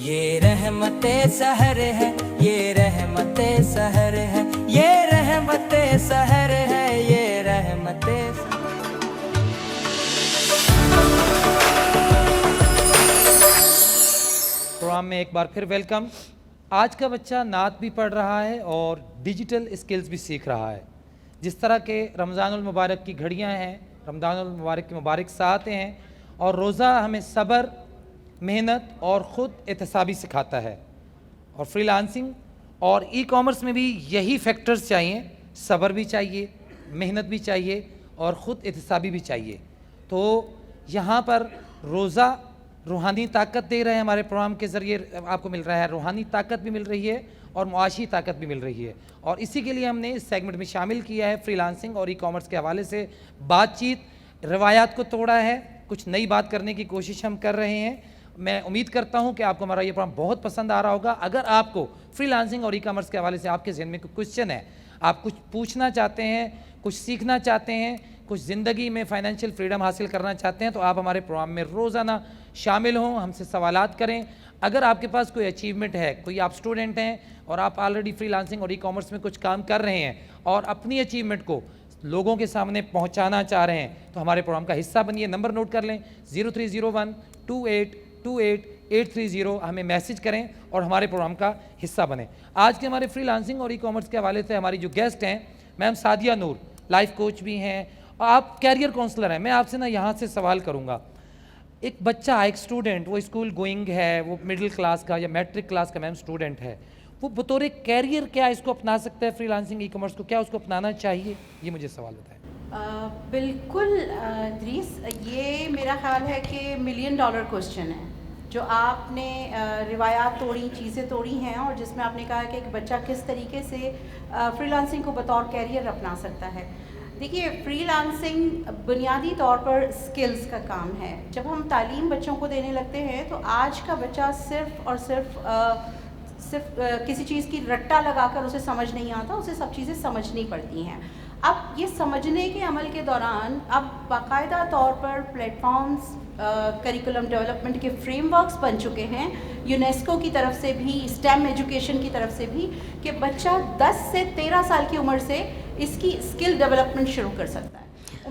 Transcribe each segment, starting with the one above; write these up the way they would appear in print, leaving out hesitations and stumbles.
یہ رحمت سحر ہے، یہ رحمت سحر ہے، یہ رحمت سحر ہے، یہ رحمت پروگرام میں ایک بار پھر ویلکم۔ آج کا بچہ نعت بھی پڑھ رہا ہے اور ڈیجیٹل اسکلز بھی سیکھ رہا ہے۔ جس طرح کہ رمضان المبارک کی گھڑیاں ہیں، رمضان المبارک کے مبارک ساعتیں ہیں، اور روزہ ہمیں صبر، محنت اور خود احتسابی سکھاتا ہے، اور فری لانسنگ اور ای کامرس میں بھی یہی فیکٹرز چاہیے، صبر بھی چاہیے، محنت بھی چاہیے اور خود احتسابی بھی چاہیے۔ تو یہاں پر روزہ روحانی طاقت دے رہے ہیں، ہمارے پروگرام کے ذریعے آپ کو مل رہا ہے، روحانی طاقت بھی مل رہی ہے اور معاشی طاقت بھی مل رہی ہے، اور اسی کے لیے ہم نے اس سیگمنٹ میں شامل کیا ہے فری لانسنگ اور ای کامرس کے حوالے سے بات چیت، روایات کو توڑا ہے، کچھ نئی بات کرنے کی کوشش ہم کر رہے ہیں۔ میں امید کرتا ہوں کہ آپ کو ہمارا یہ پروگرام بہت پسند آ رہا ہوگا۔ اگر آپ کو فری لانسنگ اور ای کامرس کے حوالے سے آپ کے ذہن میں کوئی کوشچن ہے، آپ کچھ پوچھنا چاہتے ہیں، کچھ سیکھنا چاہتے ہیں، کچھ زندگی میں فائنینشیل فریڈم حاصل کرنا چاہتے ہیں، تو آپ ہمارے پروگرام میں روزانہ شامل ہوں، ہم سے سوالات کریں۔ اگر آپ کے پاس کوئی اچیومنٹ ہے، کوئی آپ اسٹوڈنٹ ہیں اور آپ آلریڈی فری لانسنگ اور ای کامرس میں کچھ کام کر رہے ہیں اور اپنی اچیومنٹ کو لوگوں کے سامنے پہنچانا چاہ رہے ہیں، تو ہمارے پروگرام کا حصہ بنیے۔ نمبر نوٹ کر لیں، 0301282830، ہمیں میسج کریں اور ہمارے پروگرام کا حصہ بنیں۔ آج کے ہمارے فری لانسنگ اور ای کامرس کے حوالے سے ہماری جو گیسٹ ہیں، میم سعدیہ نور، لائف کوچ بھی ہیں، آپ کیریئر کونسلر ہیں۔ میں آپ سے یہاں سے سوال کروں گا، ایک بچہ، ایک اسٹوڈنٹ، وہ اسکول گوئنگ ہے، وہ مڈل کلاس کا یا میٹرک کلاس کا میم اسٹوڈنٹ ہے، وہ بطور کیریئر کیا اس کو اپنا سکتا ہے فری لانسنگ ای کامرس کو؟ کیا اس کو اپنانا چاہیے؟ یہ مجھے سوال بتائیں۔ بالکل ادریس، یہ میرا خیال ہے کہ $1,000,000 کوسچن ہے جو آپ نے روایات توڑی، چیزیں توڑی ہیں، اور جس میں آپ نے کہا کہ ایک بچہ کس طریقے سے فری لانسنگ کو بطور کیریئر اپنا سکتا ہے۔ دیکھیے، فری لانسنگ بنیادی طور پر سکلز کا کام ہے۔ جب ہم تعلیم بچوں کو دینے لگتے ہیں تو آج کا بچہ صرف اور صرف کسی چیز کی رٹا لگا کر اسے سمجھ نہیں آتا، اسے سب چیزیں سمجھنی پڑتی ہیں۔ اب یہ سمجھنے کے عمل کے دوران اب باقاعدہ طور پر پلیٹ فارمز، کریکولم ڈیولپمنٹ کے فریم ورکس بن چکے ہیں، یونیسکو کی طرف سے بھی، اسٹیم ایجوکیشن کی طرف سے بھی، کہ بچہ 10 سے 13 سال کی عمر سے اس کی اسکل ڈیولپمنٹ شروع کر سکتا ہے۔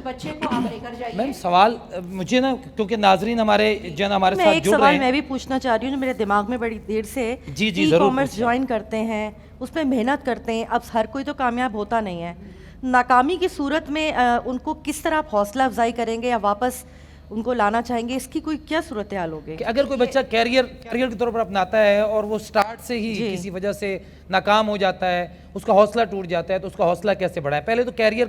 بچے کو آپ لے کر جائیے۔ میم سوال مجھے کیونکہ ناظرین ہمارے ہمارے ساتھ جڑ رہے ہیں، ایک سوال میں بھی پوچھنا چاہ رہی ہوں جو میرے دماغ میں بڑی دیر سے، ای کامرس جوائن کرتے ہیں، اس میں محنت کرتے ہیں، اب ہر کوئی تو کامیاب ہوتا نہیں ہے، ناکامی کی صورت میں ان کو کس طرح آپ حوصلہ افزائی کریں گے یا واپس ان کو لانا چاہیں گے؟ اس کی کوئی کیا صورتحال ہوگی کہ اگر کوئی بچہ کیریئر کے طور پر اپناتا ہے اور وہ سٹارٹ سے ہی کسی وجہ سے ناکام ہو جاتا ہے، اس کا حوصلہ ٹوٹ جاتا ہے، تو اس کا حوصلہ کیسے بڑھائے؟ پہلے تو کیریئر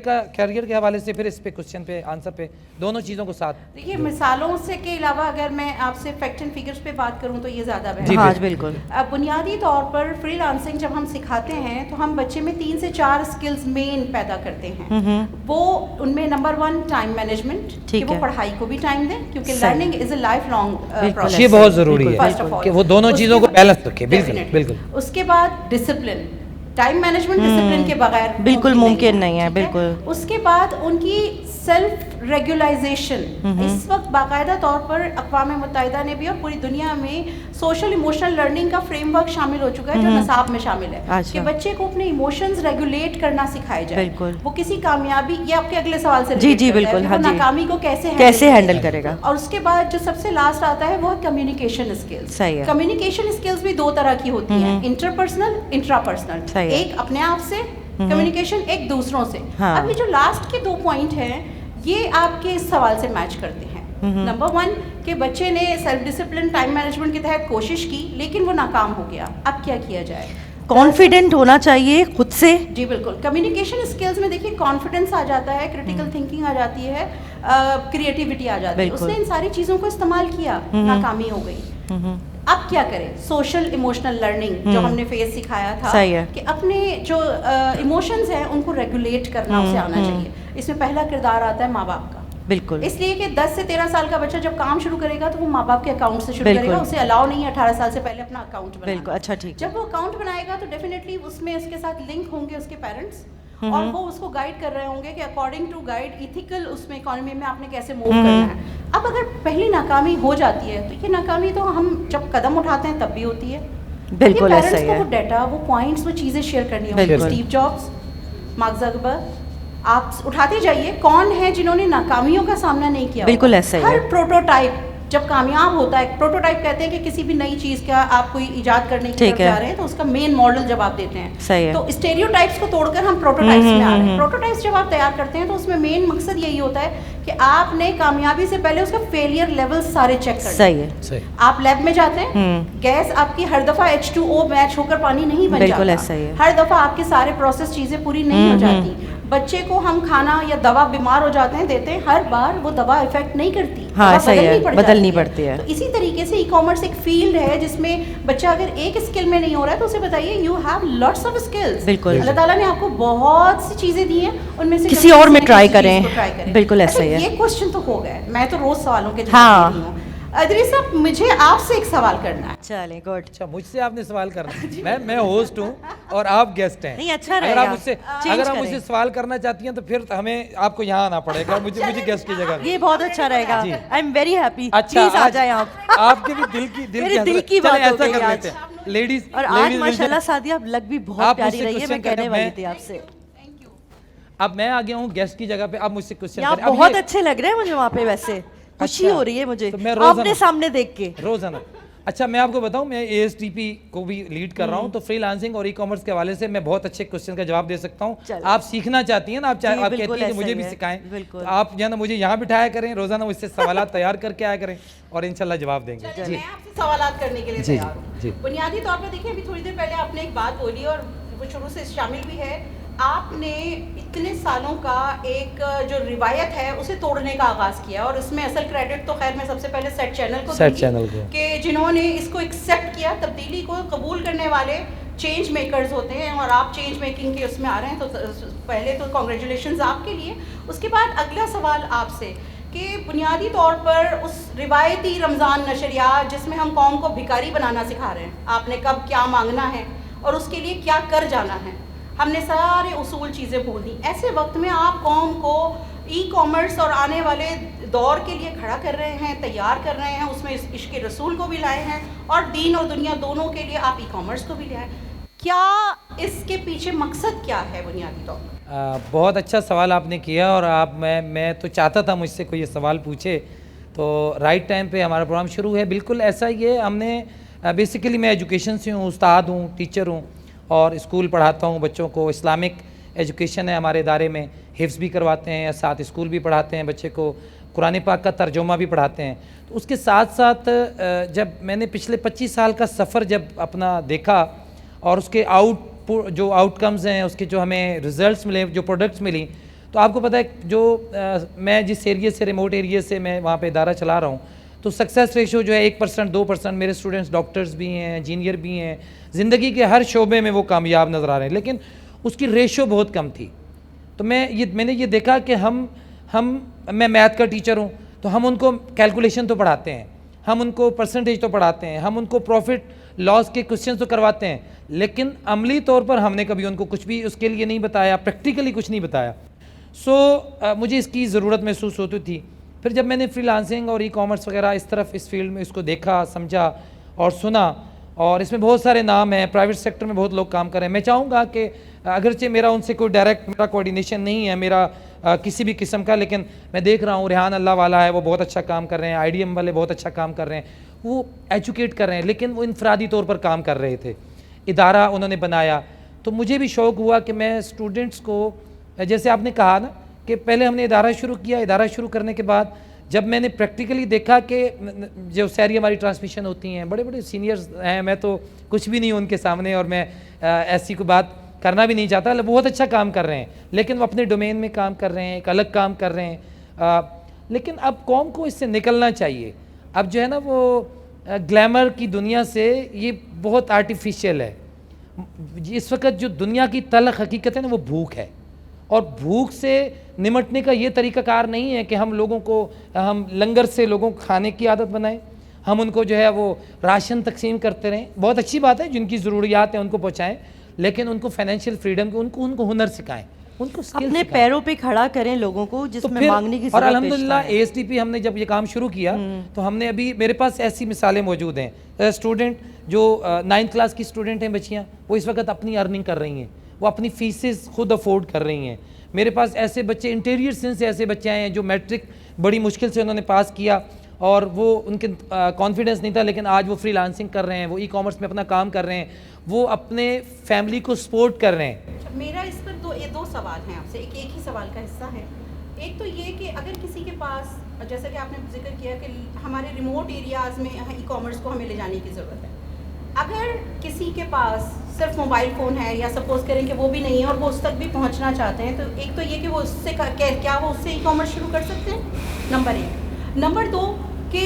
کے حوالے سے، پھر اس پہ کوسچن پہ آنسر پہ، دونوں چیزوں کو ساتھ۔ دیکھیے، مثالوں سے کے علاوہ اگر میں آپ سے فیکٹ اینڈ فگرز پہ بات کروں تو یہ زیادہ بہتر ہے۔ ہاں بالکل۔ بنیادی طور پر فری لانسنگ جب ہم سکھاتے ہیں تو ہم بچے میں 3 سے 4 اسکلز مین پیدا کرتے ہیں۔ وہ ان میں نمبر 1 ٹائم مینجمنٹ، کہ وہ پڑھائی کو بھی ٹائم دیں، کیونکہ learning is a life long process, یہ بہت ضروری ہے کہ وہ دونوں چیزوں کو بیلنس رکھے۔ بالکل۔ اس کے بعد ڈسپلن، ٹائم مینجمنٹ ڈسپلن کے بغیر بالکل ممکن نہیں ہے۔ بالکل۔ اس کے بعد ان کی سیلف ریگولائزیشن، اس وقت باقاعدہ طور پر اقوام متحدہ نے بھی اور پوری دنیا میں سوشل ایموشنل لرننگ کا فریم ورک شامل ہو چکا ہے جو نصاب میں شامل ہے، کہ بچے کو اپنے ایموشنز ریگولیٹ کرنا سکھائے جائے۔ وہ کسی کامیابی، یہ آپ کے اگلے سوال سے جی بالکل، وہ ناکامی کو کیسے ہینڈل کرے گا۔ اور اس کے بعد جو سب سے لاسٹ آتا ہے وہ کمیونیکیشن اسکلز۔ صحیح ہے۔ کمیونیکیشن اسکلز بھی 2 طرح کی ہوتی ہیں، انٹر پرسنل، انٹرا پرسنل۔ ایک اپنے آپ سے کمیونیکیشن، ایک دوسروں سے۔ اب یہ جو لاسٹ کے 2 پوائنٹ ہیں یہ آپ کے اس سوال سے میچ کرتے ہیں۔ نمبر 1 کہ بچے نے سیلف ڈسپلن، ٹائم مینجمنٹ کے تحت کوشش کی لیکن وہ ناکام ہو گیا، اب کیا کیا جائے؟ کانفیڈنٹ ہونا چاہیے خود سے۔ جی بالکل۔ کمیونیکیشن اسکلز میں دیکھیے کانفیڈنس آ جاتا ہے، کریٹیکل تھنکنگ آ جاتی ہے، کریٹیوٹی آ جاتی ہے۔ اس نے ان ساری چیزوں کو استعمال کیا، ناکامی ہو گئی، اب کیا کرے؟ سوشل ایموشنل لرننگ جو ہم نے فیس سکھایا تھا کہ اپنے جو ایموشنز ہیں ان کو ریگولیٹ کرنا اسے آنا چاہیے۔ اس میں پہلا کردار آتا ہے ماں باپ کا۔ بالکل۔ اس لیے کہ 10 سے 13 سال کا بچہ جب کام شروع کرے گا تو وہ ماں باپ کے اکاؤنٹ سے شروع کرے گا، اسے الاؤ نہیں ہے 18 سال سے پہلے اپنا اکاؤنٹ بنانا۔ بالکل، اچھا ٹھیک۔ جب وہ اکاؤنٹ بنائے گا تو ڈیفینیٹلی اس میں اس کے ساتھ لنک ہوں گے اس کے پیرنٹس، اور وہ اس کو گائیڈ کر رہے ہوں گے کہ اکارڈنگ ٹو گائیڈ ایتھیکل اس میں اکانومی میں آپ نے کیسے موو کرنا ہے. اب اگر پہلی ناکامی ہو جاتی ہے تو یہ ناکامی تو ہم جب قدم اٹھاتے ہیں تب بھی ہوتی ہے. بالکل ایسا ہی ہے. وہ ڈیٹا وہ پوائنٹس وہ چیزیں شیئر کرنی ہوگی. اسٹیو جابس, مارک زکربرگ, آپ اٹھاتے جائیے کون ہیں جنہوں نے ناکامیوں کا سامنا نہیں کیا. بالکل ایسا ہی ہے. ہر پروٹوٹائپ جب کامیاب ہوتا ہے, پروٹوٹائپ کہتے ہیں کہ کسی بھی نئی چیز کا آپ کوئی ایجاد کرنے کی طرف جا رہے ہیں تو اس کا مین ماڈل جب آپ دیتے ہیں تو اسٹیریوٹائپس کو توڑ کر ہم پروٹوٹائپس میں آ رہے ہیں. پروٹوٹائپس جب آپ تیار کرتے ہیں تو اس میں مین مقصد یہی ہوتا ہے کہ آپ نے کامیابی سے پہلے اس کا فیلئر لیول سارے چیک کرنے. صحیح ہے. آپ لیب میں جاتے ہیں, گیس آپ کی ہر دفعہ H2O میچ ہو کر پانی نہیں بن جاتا. بالکل ایسا ہی ہے. ہر دفعہ آپ کے سارے پروسیس چیزیں پوری نہیں ہو جاتی. بچے کو ہم کھانا یا دوا بیمار ہو جاتے ہیں دیتے ہیں, ہر بار وہ دوا افیکٹ نہیں کرتی. ہاں صحیح ہے, بدلنی پڑتی ہے. تو اسی طریقے سے ای کامرس ایک فیلڈ ہے جس میں بچہ اگر ایک اسکل میں نہیں ہو رہا ہے تو اسے بتائیے you have lots of skills. بالکل. اللہ تعالیٰ نے آپ کو بہت سی چیزیں دی ہیں, ان میں سے کسی اور میں ٹرائی کریں. بالکل ایسا ہی ہے. یہ کوشچن تو ہو گئے, میں تو روز سوالوں کے جواب دے رہی ہوں. ادریس صاحب مجھے آپ سے ایک سوال کرنا ہے. چلیں گڈ. اچھا مجھ سے آپ نے سوال کرنا ہے. میں ہوسٹ ہوں اور آپ گیسٹ ہیں. نہیں اچھا رہے گا. اگر آپ مجھ سے سوال کرنا چاہتی ہیں تو پھر ہمیں آپ کو یہاں آنا پڑے گا, مجھے گیسٹ کی جگہ. یہ بہت اچھا رہے گا. I am very happy. اچھا پلیز آ جائیں آپ. آپ کے بھی دل کی بات ایسا کر لیتے ہیں لیڈیز. اور آج ماشاءاللہ سعدیہ آپ لگ بھی بہت پیاری رہی ہے. میں کہنے والی تھی آپ سے. اب میں آ گیا ہوں گیسٹ کی جگہ پہ, آپ مجھ سے کوسچن کریں. آپ بہت اچھے لگ رہے ہیں مجھے وہاں پہ, ویسے خوشی ہو رہی ہے مجھے اپنے سامنے دیکھ کے روزانہ. اچھا میں آپ کو بتاؤں, میں ASTP کو بھی لیڈ کر رہا ہوں, تو فری لانسنگ اور ای کامرس کے حوالے سے میں بہت اچھے کوسچن کا جواب دے سکتا ہوں. آپ سیکھنا چاہتی ہیں نا, آپ کہتی ہیں کہ مجھے بھی سکھائیں, تو آپ جو ہے نا مجھے یہاں بٹھایا کریں, روزانہ مجھ سے سوالات تیار کر کے آیا کریں اور انشاءاللہ جواب دیں گے. میں آپ سے سوالات کرنے کے لیے تیار ہوں. بنیادی طور پہ دیکھیں, ابھی تھوڑی دیر پہلے آپ نے ایک بات بولی اور وہ شروع سے شامل بھی ہے. آپ نے اتنے سالوں کا ایک جو روایت ہے اسے توڑنے کا آغاز کیا, اور اس میں اصل کریڈٹ تو خیر میں سب سے پہلے سیٹ چینل کو دوں گی کہ جنہوں نے اس کو ایکسیپٹ کیا, تبدیلی کو قبول کرنے والے چینج میکرز ہوتے ہیں, اور آپ چینج میکنگ کے اس میں آ رہے ہیں. تو پہلے تو کانگریچولیشنز آپ کے لیے. اس کے بعد اگلا سوال آپ سے کہ بنیادی طور پر اس روایتی رمضان نشریات جس میں ہم قوم کو بھکاری بنانا سکھا رہے ہیں, آپ نے کب کیا مانگنا ہے اور اس کے لیے کیا کر جانا ہے, ہم نے سارے اصول چیزیں بھول دی. ایسے وقت میں آپ قوم کو ای کامرس اور آنے والے دور کے لیے کھڑا کر رہے ہیں, تیار کر رہے ہیں, اس میں عشق رسول کو بھی لائے ہیں, اور دین اور دنیا دونوں کے لیے آپ ای کامرس کو بھی لائے ہیں. کیا اس کے پیچھے مقصد کیا ہے بنیادی طور پر؟ بہت اچھا سوال آپ نے کیا, اور آپ میں تو چاہتا تھا مجھ سے کوئی یہ سوال پوچھے, تو رائٹ ٹائم پہ ہمارا پروگرام شروع ہے. بالکل ایسا ہی ہے. ہم نے بیسیکلی میں ایجوکیشن سے ہوں, استاد ہوں, ٹیچر ہوں, اور اسکول پڑھاتا ہوں بچوں کو. اسلامک ایجوکیشن ہے ہمارے ادارے میں, حفظ بھی کرواتے ہیں, ساتھ اسکول بھی پڑھاتے ہیں بچے کو, قرآن پاک کا ترجمہ بھی پڑھاتے ہیں. تو اس کے ساتھ ساتھ جب میں نے پچھلے 25 سال کا سفر جب اپنا دیکھا, اور اس کے جو آؤٹ کمز ہیں, اس کے جو ہمیں ریزلٹس ملے, جو پروڈکٹس ملی, تو آپ کو پتہ ہے جو میں جس ایریے سے, ریموٹ ایریے سے میں وہاں پہ ادارہ چلا رہا ہوں, تو سکسیس ریشو جو ہے 1% 2%. میرے اسٹوڈنٹس ڈاکٹرز بھی ہیں, انجینئر بھی ہیں, زندگی کے ہر شعبے میں وہ کامیاب نظر آ رہے ہیں, لیکن اس کی ریشو بہت کم تھی. تو میں نے یہ دیکھا کہ میں میتھ کا ٹیچر ہوں, تو ہم ان کو کیلکولیشن تو پڑھاتے ہیں, ہم ان کو پرسنٹیج تو پڑھاتے ہیں, ہم ان کو پروفٹ لاس کے کوسچن تو کرواتے ہیں, لیکن عملی طور پر ہم نے کبھی ان کو کچھ بھی اس کے لیے نہیں بتایا, پریکٹیکلی کچھ نہیں بتایا. مجھے اس کی ضرورت محسوس ہوتی تھی. پھر جب میں نے فری لانسنگ اور ای کامرس وغیرہ اس طرف, اس فیلڈ میں اس کو دیکھا, سمجھا اور سنا, اور اس میں بہت سارے نام ہیں, پرائیویٹ سیکٹر میں بہت لوگ کام کر رہے ہیں. میں چاہوں گا کہ اگرچہ میرا ان سے کوئی ڈائریکٹ میرا کوآرڈینیشن نہیں ہے میرا کسی بھی قسم کا, لیکن میں دیکھ رہا ہوں ریحان اللہ والا ہے, وہ بہت اچھا کام کر رہے ہیں, IDM والے بہت اچھا کام کر رہے ہیں, وہ ایجوکیٹ کر رہے ہیں, لیکن وہ انفرادی طور پر کام کر رہے تھے. ادارہ انہوں نے بنایا, تو مجھے بھی شوق ہوا کہ میں اسٹوڈنٹس کو, جیسے آپ نے کہا نا کہ پہلے ہم نے ادارہ شروع کیا, ادارہ شروع کرنے کے بعد جب میں نے پریکٹیکلی دیکھا کہ جو ساری ہماری ٹرانسمیشن ہوتی ہیں, بڑے بڑے سینئرز ہیں, میں تو کچھ بھی نہیں ہوں ان کے سامنے, اور میں ایسی کوئی بات کرنا بھی نہیں چاہتا, بہت اچھا کام کر رہے ہیں, لیکن وہ اپنے ڈومین میں کام کر رہے ہیں, ایک الگ کام کر رہے ہیں. لیکن اب قوم کو اس سے نکلنا چاہیے. اب جو ہے نا وہ گلیمر کی دنیا سے یہ بہت آرٹیفیشیل ہے. اس وقت جو دنیا کی تلخ حقیقت ہے نا, وہ بھوک ہے, اور بھوک سے نمٹنے کا یہ طریقہ کار نہیں ہے کہ ہم لوگوں کو, ہم لنگر سے لوگوں کو کھانے کی عادت بنائیں, ہم ان کو جو ہے وہ راشن تقسیم کرتے رہیں. بہت اچھی بات ہے, جن کی ضروریات ہیں ان کو پہنچائیں, لیکن ان کو فائنینشیل فریڈم, ان کو ہنر سکھائیں. ان کو skills اپنے سکھائیں۔ پیروں پہ کھڑا کریں لوگوں کو جس میں مانگنے کی اور ضرورت الحمدللہ ASDP ہم نے جب یہ کام شروع کیا تو ہم نے ابھی میرے پاس ایسی مثالیں موجود ہیں، اسٹوڈنٹ جو 9th کلاس کی اسٹوڈنٹ ہیں بچیاں، وہ اس وقت اپنی ارننگ کر رہی ہیں، وہ اپنی فیسز خود افورڈ کر رہی ہیں۔ میرے پاس ایسے بچے انٹیریئر سین سے ایسے بچے آئے ہیں جو میٹرک بڑی مشکل سے انہوں نے پاس کیا اور وہ ان کے کانفیڈنس نہیں تھا، لیکن آج وہ فری لانسنگ کر رہے ہیں، وہ ای کامرس میں اپنا کام کر رہے ہیں، وہ اپنے فیملی کو سپورٹ کر رہے ہیں۔ میرا اس پر دو سوال ہیں آپ سے، ایک ہی سوال کا حصہ ہے۔ ایک تو یہ کہ اگر کسی کے پاس، جیسا کہ آپ نے ذکر کیا کہ ہمارے ریموٹ ایریاز میں ای کامرس کو ہمیں لے جانے کی ضرورت ہے، اگر کسی کے پاس صرف موبائل فون ہے یا سپوز کریں کہ وہ بھی نہیں ہے اور وہ اس تک بھی پہنچنا چاہتے ہیں، تو ایک تو یہ کہ وہ اس سے کیا وہ اس سے ای کامرس شروع کر سکتے ہیں، نمبر 1۔ نمبر 2 کہ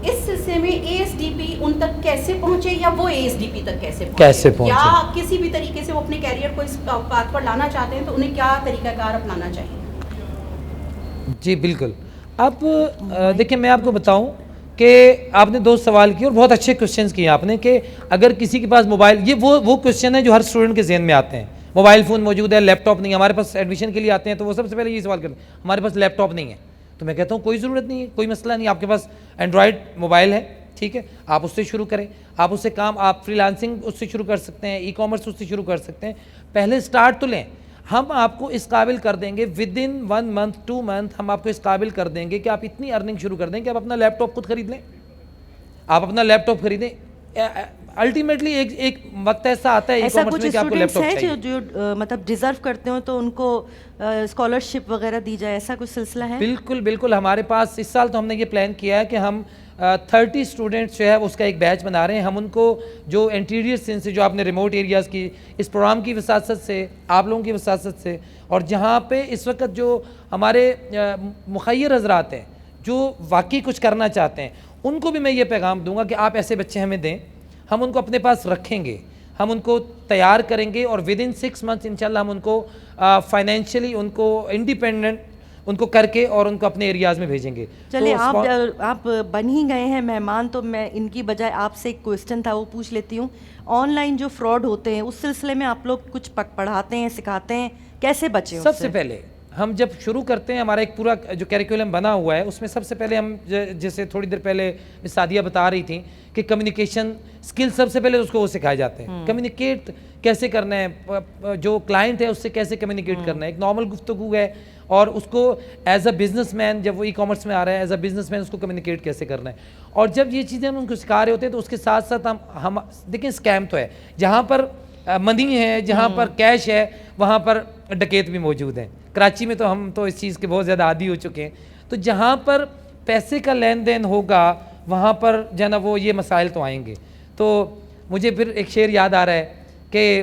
اس سلسلے میں ASDP ان تک کیسے پہنچے یا وہ ASDP تک کیسے پہنچے، یا کسی بھی طریقے سے وہ اپنے کیریئر کو اس بات پر لانا چاہتے ہیں تو انہیں کیا طریقہ کار اپنانا چاہیے؟ جی بالکل۔ اب دیکھیں میں آپ کو بتاؤں کہ آپ نے 2 سوال کیے اور بہت اچھے کوشچنز کیے آپ نے، کہ اگر کسی کے پاس موبائل، یہ وہ کوشچن ہے جو ہر اسٹوڈنٹ کے ذہن میں آتے ہیں، موبائل فون موجود ہے، لیپ ٹاپ نہیں ہے، ہمارے پاس ایڈمیشن کے لیے آتے ہیں تو وہ سب سے پہلے یہ سوال کرتے ہیں ہمارے پاس لیپ ٹاپ نہیں ہے، تو میں کہتا ہوں کوئی ضرورت نہیں ہے، کوئی مسئلہ نہیں، آپ کے پاس اینڈرائڈ موبائل ہے، ٹھیک ہے، آپ اس سے شروع کریں، آپ اس سے کام، آپ فری لانسنگ اس سے شروع کر سکتے ہیں، ای کامرس اس سے شروع کر سکتے ہیں، پہلے سٹارٹ تو لیں۔ ہم آپ کو اس قابل کر دیں گے ودن 1 month 2 month، ہم آپ کو اس قابل کر دیں گے کہ آپ اتنی ارننگ شروع کر دیں کہ آپ اپنا لیپ ٹاپ خود خرید لیں، آپ اپنا لیپ ٹاپ خریدیں۔ الٹیمیٹلی ایک وقت ایسا آتا ہے ای کامرس میں کہ آپ کو لیپ ٹاپ چاہیے۔ ایسا کچھ جو مطلب ڈیزرو کرتے ہوں تو ان کو اسکالرشپ وغیرہ دی جائے، ایسا کچھ سلسلہ ہے؟ بالکل بالکل، ہمارے پاس اس سال تو ہم نے یہ پلان کیا ہے کہ ہم 30 اسٹوڈنٹس جو ہے اس کا ایک بیچ بنا رہے ہیں، ہم ان کو جو انٹیریئر سین سے، جو آپ نے ریموٹ ایریاز کی اس پروگرام کی وساطت سے، آپ لوگوں کی وساطت سے، اور جہاں پہ اس وقت جو ہمارے مخیر حضرات ہیں جو واقعی کچھ کرنا چاہتے ہیں، ان کو بھی میں یہ پیغام دوں گا کہ آپ ایسے بچے ہمیں دیں، ہم ان کو اپنے پاس رکھیں گے، ہم ان کو تیار کریں گے اور ودن 6 months انشاءاللہ ہم ان کو فائنینشلی ان کو انڈیپینڈنٹ ان کو کر کے اور ان کو اپنے ایریاز میں بھیجیں گے۔ چلیں آپ بن ہی گئے ہیں مہمان، تو میں ان کی بجائے آپ سے ایک کوسچن تھا وہ پوچھ لیتی ہوں۔ آن لائن جو فراڈ ہوتے ہیں اس سلسلے میں آپ لوگ کچھ پڑھاتے ہیں، سکھاتے ہیں، کیسے بچیں؟ سب سے پہلے ہم جب شروع کرتے ہیں، ہمارا ایک پورا جو کیریکولم بنا ہوا ہے اس میں سب سے پہلے ہم، جیسے تھوڑی دیر پہلے سعدیہ بتا رہی تھیں کہ کمیونیکیشن سکل سب سے پہلے اس کو وہ سکھائے جاتے ہیں، کمیونیکیٹ کیسے کرنا ہے، جو کلائنٹ ہے اس سے کیسے کمیونیکیٹ کرنا ہے، ایک نارمل گفتگو ہے، اور اس کو ایز اے بزنس مین، جب وہ ای کامرس میں آ رہا ہے ایز اے بزنس مین اس کو کمیونیکیٹ کیسے کرنا ہے، اور جب یہ چیزیں ہم ان کو سکھا رہے ہوتے ہیں تو اس کے ساتھ ساتھ ہم دیکھیں اسکیم تو ہے، جہاں پر منی ہے، جہاں پر کیش ہے، وہاں پر ڈکیت بھی موجود ہیں۔ کراچی میں تو ہم تو اس چیز کے بہت زیادہ عادی ہو چکے ہیں، تو جہاں پر پیسے کا لین دین ہوگا وہاں پر جو ہے نا وہ یہ مسائل تو آئیں گے۔ تو مجھے پھر ایک شعر یاد آ رہا ہے کہ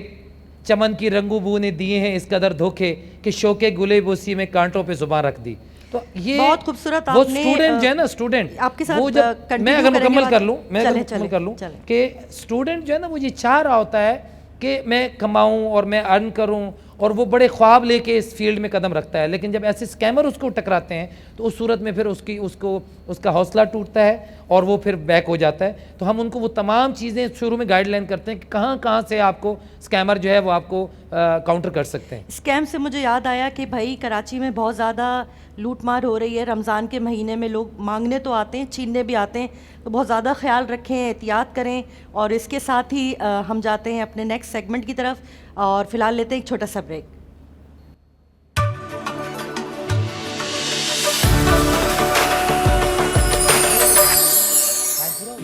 چمن کی رنگو بو نے دیے ہیں اس قدر دھوکے کہ شوکے گلے بوسی میں کانٹوں پہ زبان رکھ دی۔ تو یہ بہت خوبصورت وہ آپ نے اسٹوڈنٹ جو ہے نا، اسٹوڈنٹ آپ کے ساتھ وہ جب میں اگر مکمل کر لوں کہ اسٹوڈنٹ جو ہے نا وہ یہ چاہ رہا ہوتا ہے کہ میں کماؤں اور میں ارن کروں، اور وہ بڑے خواب لے کے اس فیلڈ میں قدم رکھتا ہے، لیکن جب ایسے اسکیمر اس کو ٹکراتے ہیں تو اس صورت میں پھر اس کا حوصلہ ٹوٹتا ہے اور وہ پھر بیک ہو جاتا ہے۔ تو ہم ان کو وہ تمام چیزیں شروع میں گائیڈ لائن کرتے ہیں کہ کہاں سے آپ کو اسکیمر جو ہے وہ آپ کو کاؤنٹر کر سکتے ہیں۔ اسکیم سے مجھے یاد آیا کہ بھائی کراچی میں بہت زیادہ لوٹ مار ہو رہی ہے، رمضان کے مہینے میں لوگ مانگنے تو آتے ہیں، چھیننے بھی آتے ہیں، تو بہت زیادہ خیال رکھیں، احتیاط کریں۔ اور اس کے ساتھ ہی ہم جاتے ہیں اپنے نیکسٹ سیگمنٹ کی طرف، اور فی الحال لیتے ہیں ایک چھوٹا سا بریک۔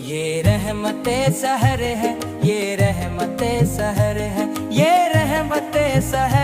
یہ رحمت سحر ہے، یہ رحمت سحر ہے، یہ رحمت سحر